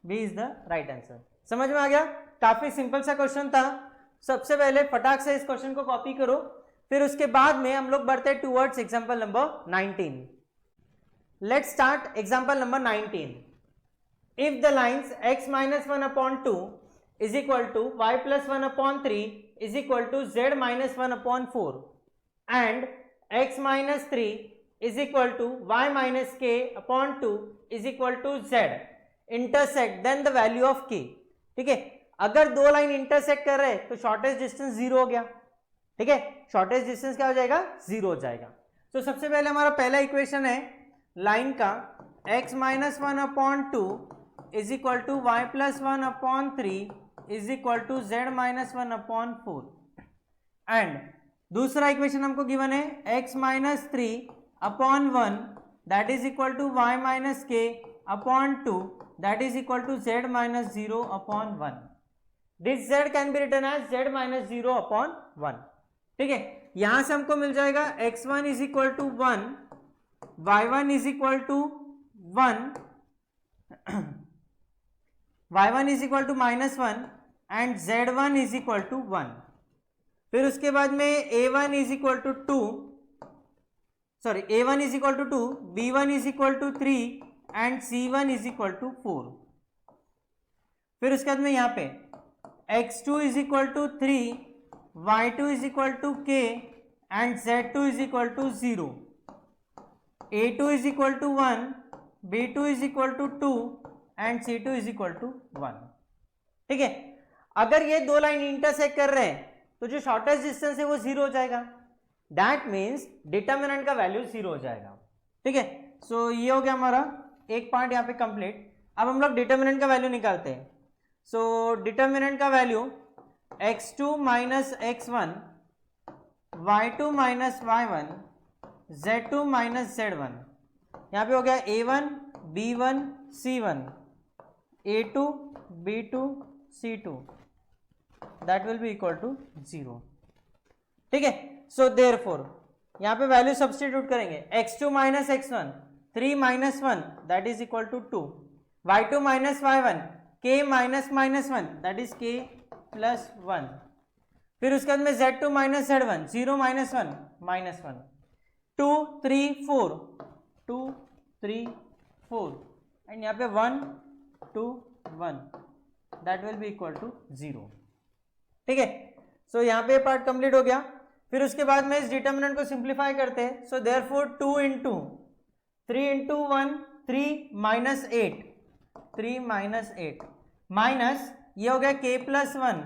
[SPEAKER 1] B is the right answer. समझ में आ गया, काफी simple सा question था। सबसे पहले फटाक से इस क्वेश्चन को कॉपी करो, फिर उसके बाद में हम लोग बढ़ते हैं towards example number 19। Let's start example number 19। If the lines x - 1/2 is equal to y plus 1/3 is equal to z minus 1/4 and x minus 3 is equal to y minus k upon 2 is equal to z intersect, then the value of k। ठीक है, अगर दो line intersect कर रहे हैं तो shortest distance 0 हो गया। ठीक है, शॉर्टेस्ट डिस्टेंस क्या हो जाएगा, 0 हो जाएगा। तो सबसे पहले हमारा पहला इक्वेशन है लाइन का, x - 1/2 is equal to y plus 1/3 is equal to z minus 1/4 and दूसरा इक्वेशन हमको गिवन है x minus 3/1 that is equal to y minus k upon 2 that is equal to z minus 0/1। This z can be written as z minus 0/1। ठीक है, यहां से हमको मिल जाएगा x1 is equal to 1, y1 is equal to 1, y1 is equal to -1 and z1 is equal to 1। फिर उसके बाद में a1 is equal to 2, sorry a1 is equal to 2, b1 is equal to 3 and c1 is equal to 4। फिर उसके बाद में यहाँ पे x2 is equal to 3, y2 is equal to k and z2 is equal to 0, a2 is equal to 1, b2 is equal to 2 and c2 is equal to 1। ठीक है, अगर ये दो लाइन इंटरसेक्ट कर रहे हैं तो जो शॉर्टेस्ट डिस्टेंस है वो 0 हो जाएगा, दैट मीन्स डिटर्मिनेंट का वैल्यू 0 हो जाएगा। ठीक है, सो ये हो गया हमारा एक पार्ट यहाँ पे कंप्लीट। अब हम लोग डिटर्मिनेंट का वैल्यू निकालते हैं। सो डिटर्मिनेंट का value x2 minus x1, y2 minus y1, z2 minus z1, यहाँ पे हो गया a1 b1 c1, a2 b2 c2, that will be equal to 0। ठीक है, सो देयरफॉर यहाँ पे वैल्यू सब्स्टिट्यूट करेंगे, x2 minus x1 3 minus 1 that is equal to 2, y2 minus y1 k minus minus one that is k plus one, फिर उसके बाद में z2 minus z1 0 minus one minus one, 2 3 4 2 3 4 and यहाँ पे 1 2 1 that will be equal to 0। ठीक है, सो यहाँ पे पार्ट कंप्लीट हो गया। फिर उसके बाद में इस डिटर्मिनेंट को सिंप्लीफाई करते हैं। सो therefore 2 into 3 into 1 3 minus 8 3 minus 8 minus ये हो गया k प्लस वन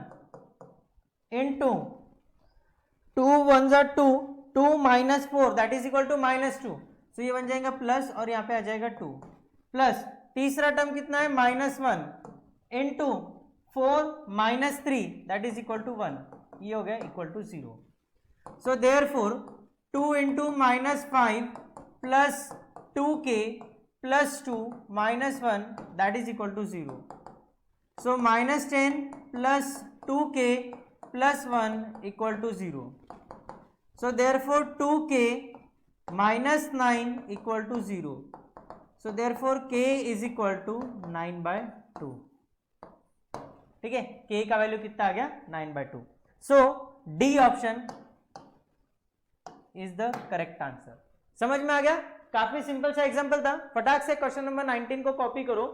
[SPEAKER 1] इंटू 2 1 ज़ा 2 2 minus 4 that is equal to minus 2, so ये बन जाएगा प्लस और यहाँ पे आ जाएगा 2 प्लस तीसरा टर्म कितना है minus 1 into 4 minus 3 that is equal to 1, ये हो गया equal to 0। So therefore 2 into minus 5 plus 2k plus 2 minus 1 that is equal to 0। So minus 10 plus 2k plus 1 equal to 0। So therefore 2k minus 9 equal to 0। So therefore k is equal to 9/2। ठीक है, k का value कितना आ गया 9/2। So D option is the correct answer. समझ में आ गया? काफी सिंपल सा एग्जांपल था। फटाक से क्वेश्चन नंबर 19 को कॉपी करो।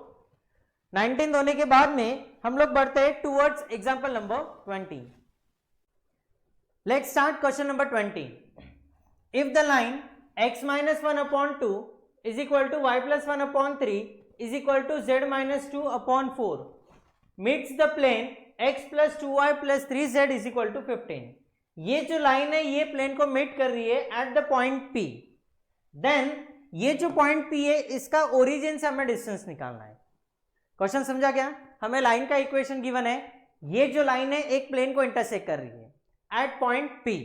[SPEAKER 1] 19 होने के बाद में हम लोग बढ़ते हैं towards example number 20। Let's start question number 20। If the line x minus 1 upon 2 is equal to y plus 1 upon 3 is equal to z minus 2 upon 4 meets the plane x plus 2y plus 3z is equal to 15। ये जो line है ये plane को meet कर रही है at the point P। Then ये जो पॉइंट P है इसका ओरिजिन से हमें डिस्टेंस निकालना है। क्वेश्चन समझा क्या? हमें लाइन का इक्वेशन गिवन है, ये जो लाइन है एक प्लेन को इंटरसेक्ट कर रही है एट पॉइंट P।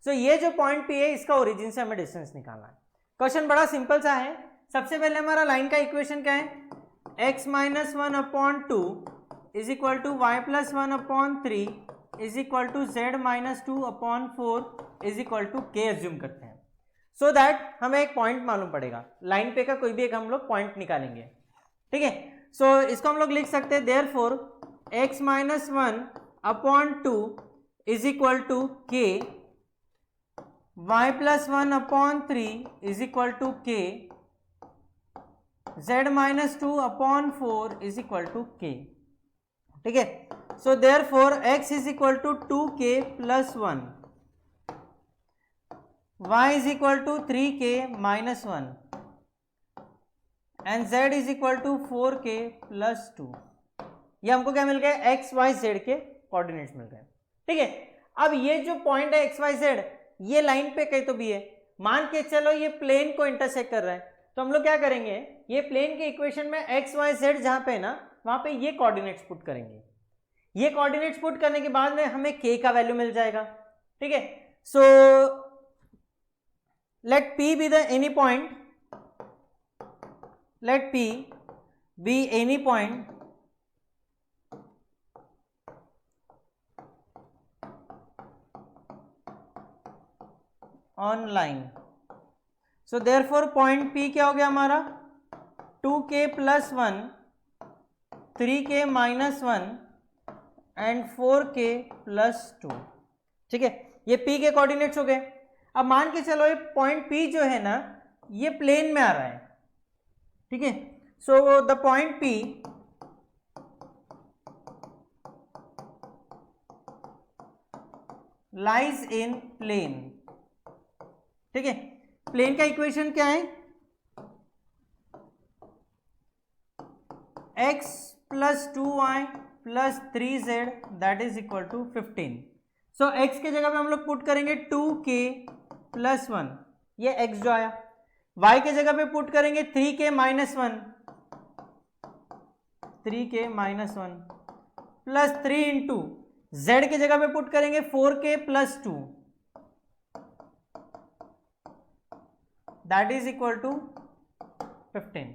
[SPEAKER 1] सो ये जो पॉइंट P है इसका ओरिजिन से हमें डिस्टेंस निकालना है। क्वेश्चन बड़ा सिंपल सा है। सबसे पहले हमारा लाइन का इक्वेशन क्या है? x minus 1 upon 2 is equal to y plus 1 upon 3 is equal to z minus 2 upon 4 is equal to k assume करते हैं। सो दैट हमें एक पॉइंट मालूम पड़ेगा, लाइन पे का कोई भी एक हम लोग पॉइंट निकालेंगे। ठीक है, सो इसको हम लोग लिख सकते हैं therefore x minus 1 upon 2 is equal to k, y plus 1 upon 3 is equal to k, z minus 2 upon 4 is equal to k। ठीक है, so therefore x is equal to 2k plus 1, y is equal to 3k minus 1 and z is equal to 4k plus 2। ये हमको क्या मिल गया? x y z के coordinates मिल गए। ठीक है, अब ये जो पॉइंट है x y z ये लाइन पे कहीं तो भी है, मान के चलो ये प्लेन को इंटरसेक्ट कर रहा है, तो हम लोग क्या करेंगे? ये प्लेन के इक्वेशन में x y z जहां पे है ना वहां पे ये कोऑर्डिनेट्स पुट करेंगे। ये कोऑर्डिनेट्स पुट करने के बाद में हमें k का वैल्यू मिल जाएगा। ठीक है, so let p be the any point, let P be any point on line। So therefore point P क्या हो गया हमारा? 2k plus 1, 3k minus 1 and 4k plus 2। ठीक है, ये P के कोऑर्डिनेट्स हो गए। अब मान के चलो ये पॉइंट P जो है ना ये प्लेन में आ रहा है। ठीक है, so the point P lies in plane. ठीक है, प्लेन का इक्वेशन क्या है? x plus 2y plus 3z that is equal to 15। So x के जगह पे हम लोग पुट करेंगे 2k प्लस 1, ये x जो आया। y के जगह पे पुट करेंगे 3k minus 1, 3k minus 1 plus 3 into z के जगह पे पुट करेंगे 4k plus 2 that is equal to 15।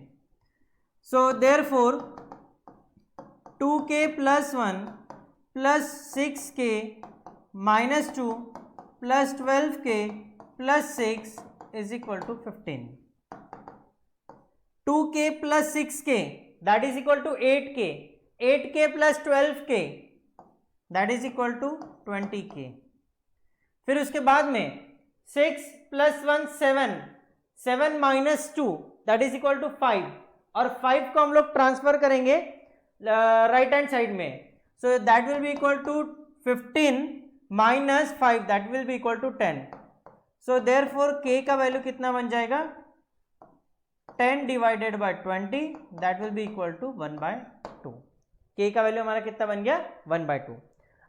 [SPEAKER 1] So therefore 2k plus 1 plus 6k minus 2 plus 12k plus 6 is equal to 15। 2k plus 6k that is equal to 8k। 8k plus 12k that is equal to 20k। फिर उसके बाद में 6 plus 1 7, 7 minus 2 that is equal to 5, और 5 को हम लोग transfer करेंगे right hand side में, so that will be equal to 15 minus 5 that will be equal to 10। So therefore k का वैल्यू कितना बन जाएगा, 10 divided by 20 that will be equal to 1/2। k का वैल्यू हमारा कितना बन गया, 1/2।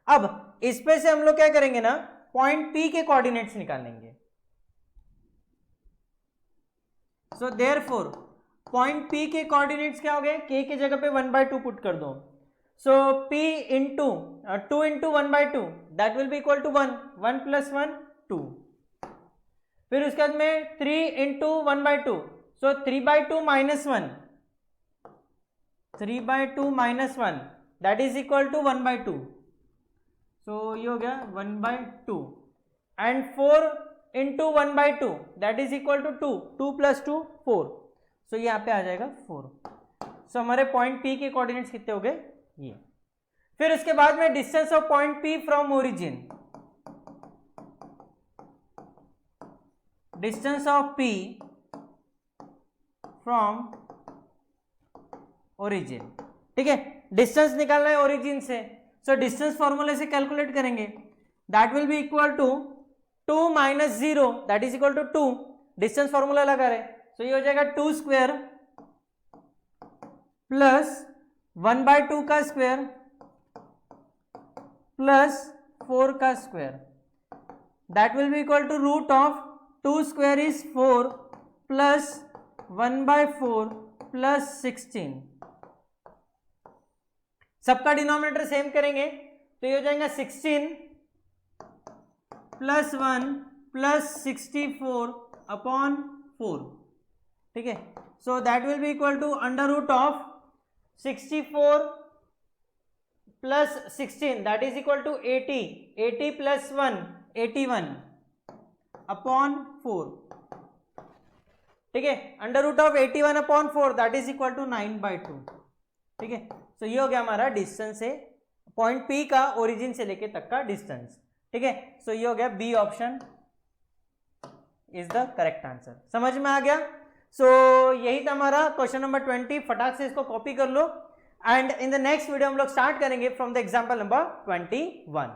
[SPEAKER 1] अब इस पे से हम लोग क्या करेंगे ना, पॉइंट P के कोऑर्डिनेट्स निकालेंगे। सो देयरफॉर पॉइंट P के कोऑर्डिनेट्स क्या हो गए, k की जगह पे 1/2 पुट कर दो। So P into 2 into 1/2 that will be equal to 1, 1 plus 1 2। फिर उसके बाद में 3 into 1/2, so 3/2 minus 1, 3/2 minus 1 that is equal to 1/2। So ये हो गया 1/2, and 4 into 1/2 that is equal to 2, 2 plus 2 4, so यहाँ पे आ जाएगा 4। सो हमारे पॉइंट P के कोऑर्डिनेट्स कितने हो गए, ये। फिर उसके बाद में distance of point P from origin, distance of P from origin, ठीक है, डिस्टेंस निकालना है ओरिजिन से। सो डिस्टेंस फॉर्मूले से कैलकुलेट करेंगे, that will be equal to 2 minus 0 that is equal to 2, distance formula लगा रहे, सो ये हो जाएगा 2 स्क्वायर प्लस 1/2 का स्क्वायर प्लस 4 का square that will be equal to root of 2 square is 4 plus 1/4 plus 16। सबका डिनोमिनेटर सेम करेंगे तो ये हो जाएगा 16 प्लस 1 प्लस 64 अपॉन 4, ठीक है। So that will be equal to under root of 64 plus 16 that is equal to 80, 80 plus 1 81 upon 4, ठीक है। Under root of 81 upon 4 that is equal to 9/2, ठीक है। सो ये हो गया हमारा डिस्टेंस है पॉइंट P का ओरिजिन से लेके तक का डिस्टेंस, ठीक है। सो ये हो गया B option is the correct answer. समझ में आ गया। सो यही था हमारा क्वेश्चन नंबर 20। फटाक से इसको कॉपी कर लो, and in the next video हम लोग स्टार्ट करेंगे फ्रॉम द एग्जाम्पल नंबर 21।